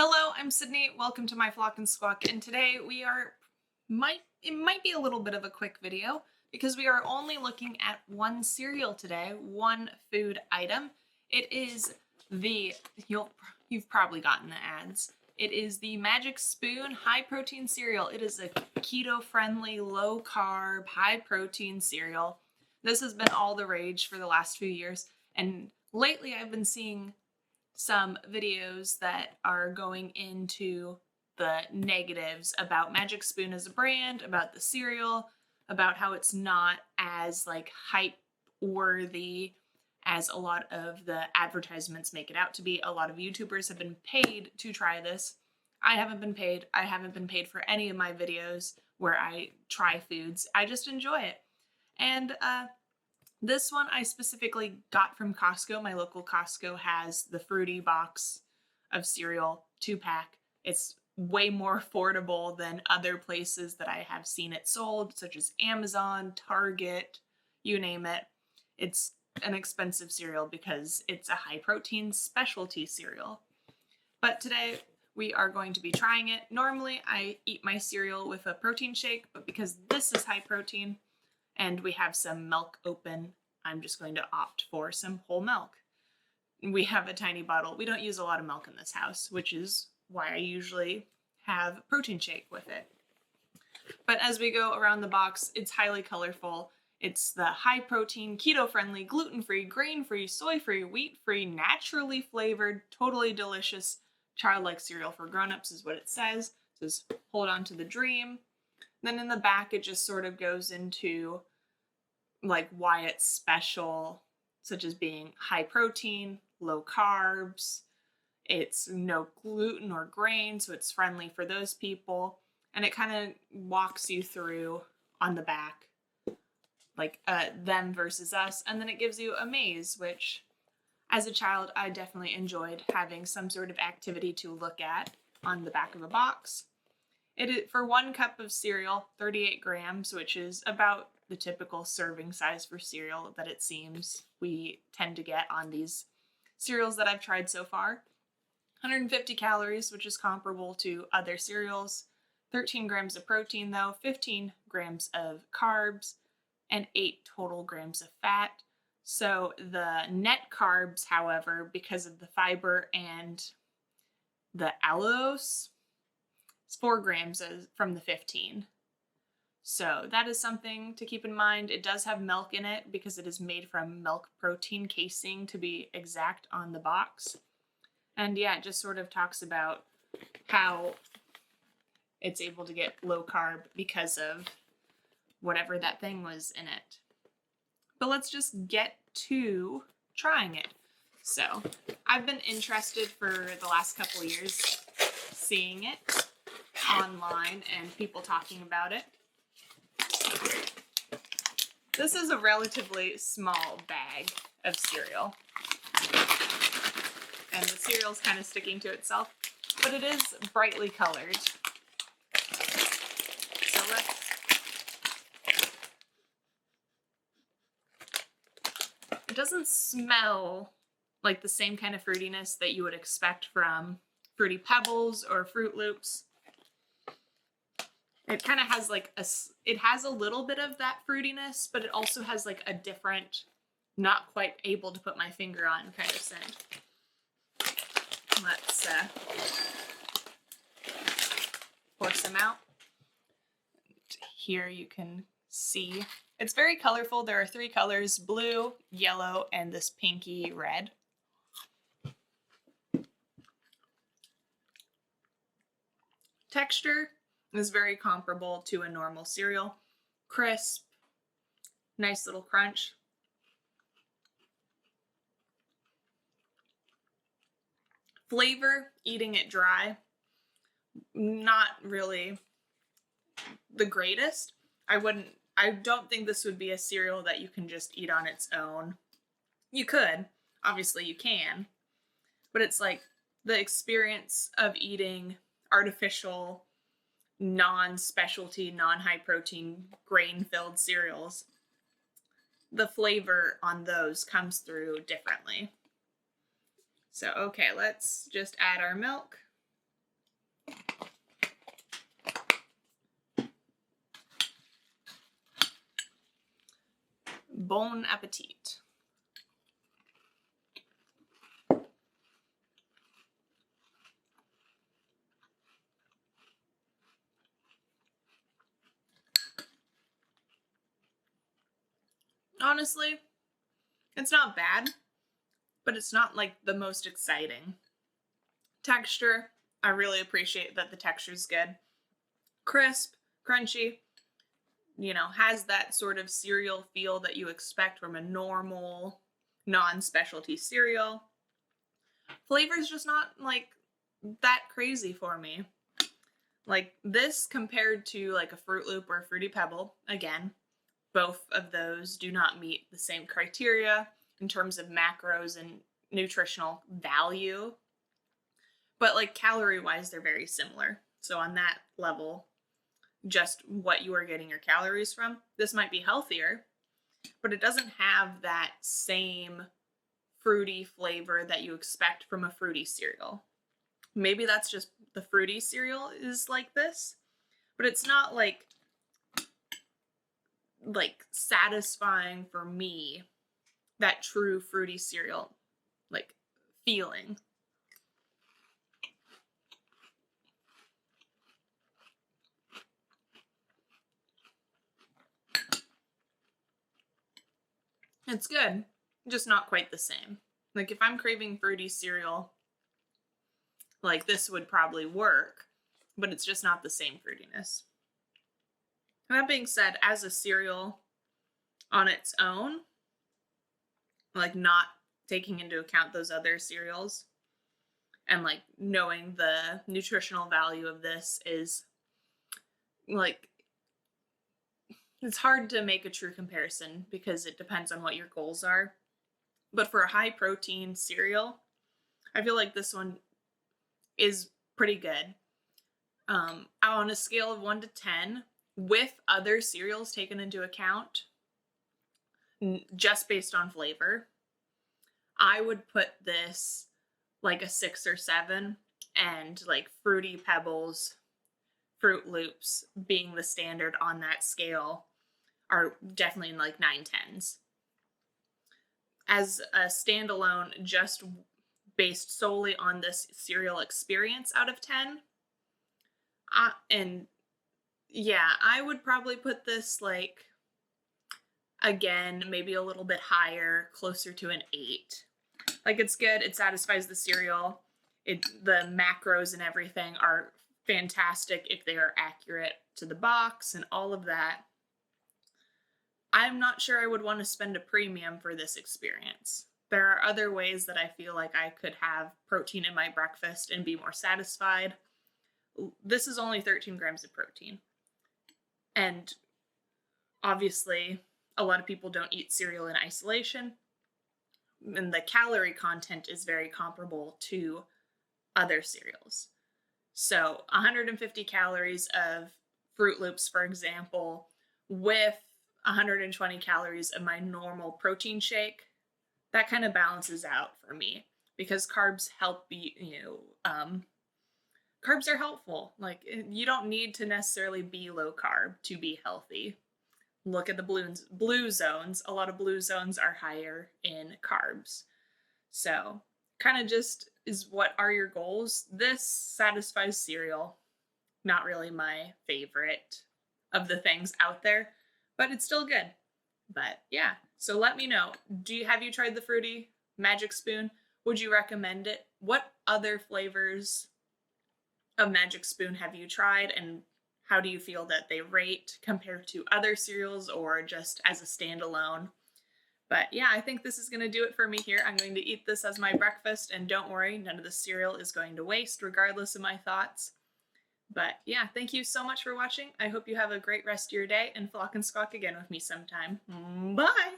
Hello, I'm Sydney. Welcome to my Flock and Squawk, and today it might be a little bit of a quick video because we are only looking at one cereal today, one food item. It is you've probably gotten the ads. It is the Magic Spoon high protein cereal. It is a keto friendly, low carb, high protein cereal. This has been all the rage for the last few years, and lately I've been seeing some videos that are going into the negatives about Magic Spoon as a brand, about the cereal, about how it's not as hype worthy as a lot of the advertisements make it out to be. A lot of YouTubers have been paid to try this. I haven't been paid. I haven't been paid for any of my videos where I try foods. I just enjoy it. And this one I specifically got from Costco. My local Costco has the fruity box of cereal, 2-pack. It's way more affordable than other places that I have seen it sold, such as Amazon, Target, you name it. It's an expensive cereal because it's a high protein specialty cereal. But today we are going to be trying it. Normally I eat my cereal with a protein shake, but because this is high protein, and we have some milk open, I'm just going to opt for some whole milk. We have a tiny bottle. We don't use a lot of milk in this house, which is why I usually have a protein shake with it. But as we go around the box, it's highly colorful. It's the high protein, keto friendly, gluten free, grain free, soy free, wheat free, naturally flavored, totally delicious, childlike cereal for grown-ups is what it says. It says hold on to the dream. Then in the back, it just sort of goes into why it's special, such as being high protein, low carbs, it's no gluten or grain, so it's friendly for those people. And it kind of walks you through on the back, them versus us. And then it gives you a maze, which as a child, I definitely enjoyed having some sort of activity to look at on the back of a box. For 1 cup of cereal, 38 grams, which is about the typical serving size for cereal that it seems we tend to get on these cereals that I've tried so far. 150 calories, which is comparable to other cereals. 13 grams of protein, though, 15 grams of carbs, and 8 total grams of fat. So the net carbs, however, because of the fiber and the allulose, it's 4 grams from the 15. So that is something to keep in mind. It does have milk in it because it is made from milk protein casein, to be exact, on the box. And yeah, it just sort of talks about how it's able to get low carb because of whatever that thing was in it. But let's just get to trying it. So I've been interested for the last couple of years, seeing it online and people talking about it. This is a relatively small bag of cereal, and the cereal's kind of sticking to itself, but it is brightly colored. So it doesn't smell like the same kind of fruitiness that you would expect from Fruity Pebbles or Fruit Loops. It kind of has it has a little bit of that fruitiness, but it also has a different, not quite able to put my finger on kind of scent. Let's pour some out. Here you can see it's very colorful. There are 3 colors: blue, yellow, and this pinky red. Texture is very comparable to a normal cereal. Crisp, nice little crunch. Flavor, eating it dry, not really the greatest. I don't think this would be a cereal that you can just eat on its own. You could, obviously you can, but it's the experience of eating artificial, non-specialty, non-high protein, grain-filled cereals. The flavor on those comes through differently. So, okay, let's just add our milk. Bon appetit. Honestly, it's not bad, but it's not like the most exciting. Texture, I really appreciate that the texture's good. Crisp, crunchy, you know, has that sort of cereal feel that you expect from a normal, non-specialty cereal. Flavor's just not like that crazy for me. Like this compared to like a Fruit Loop or a Fruity Pebble, again, both of those do not meet the same criteria in terms of macros and nutritional value. But like calorie-wise, they're very similar. So on that level, just what you are getting your calories from, this might be healthier, but it doesn't have that same fruity flavor that you expect from a fruity cereal. Maybe that's just the fruity cereal is like this, but it's not like satisfying for me, that true fruity cereal like feeling. It's good, just not quite the same. Like if I'm craving fruity cereal, like this would probably work, but it's just not the same fruitiness. That being said, as a cereal on its own, like not taking into account those other cereals and like knowing the nutritional value of this is like, it's hard to make a true comparison because it depends on what your goals are. But for a high protein cereal, I feel like this one is pretty good. On a scale of 1 to 10, with other cereals taken into account, just based on flavor, I would put this like a 6 or 7, and like Fruity Pebbles, Fruit Loops being the standard on that scale are definitely in like 9/10s. As a standalone, just based solely on this cereal experience out of 10, and yeah, I would probably put this like, again, maybe a little bit higher, closer to an 8. Like it's good, it satisfies the cereal. The macros and everything are fantastic if they are accurate to the box and all of that. I'm not sure I would want to spend a premium for this experience. There are other ways that I feel like I could have protein in my breakfast and be more satisfied. This is only 13 grams of protein. And obviously, a lot of people don't eat cereal in isolation. And the calorie content is very comparable to other cereals. So 150 calories of Fruit Loops, for example, with 120 calories of my normal protein shake, that kind of balances out for me because carbs help you, carbs are helpful. Like you don't need to necessarily be low carb to be healthy. Look at the blue zones. A lot of blue zones are higher in carbs. So kind of just is, what are your goals? This satisfies cereal. Not really my favorite of the things out there, but it's still good. But yeah, so let me know. Have you tried the Fruity Magic Spoon? Would you recommend it? What other flavors of Magic Spoon have you tried, and how do you feel that they rate compared to other cereals or just as a standalone? But yeah, I think this is going to do it for me here. I'm going to eat this as my breakfast, and don't worry, none of the cereal is going to waste regardless of my thoughts. But yeah, thank you so much for watching. I hope you have a great rest of your day, and flock and squawk again with me sometime. Bye!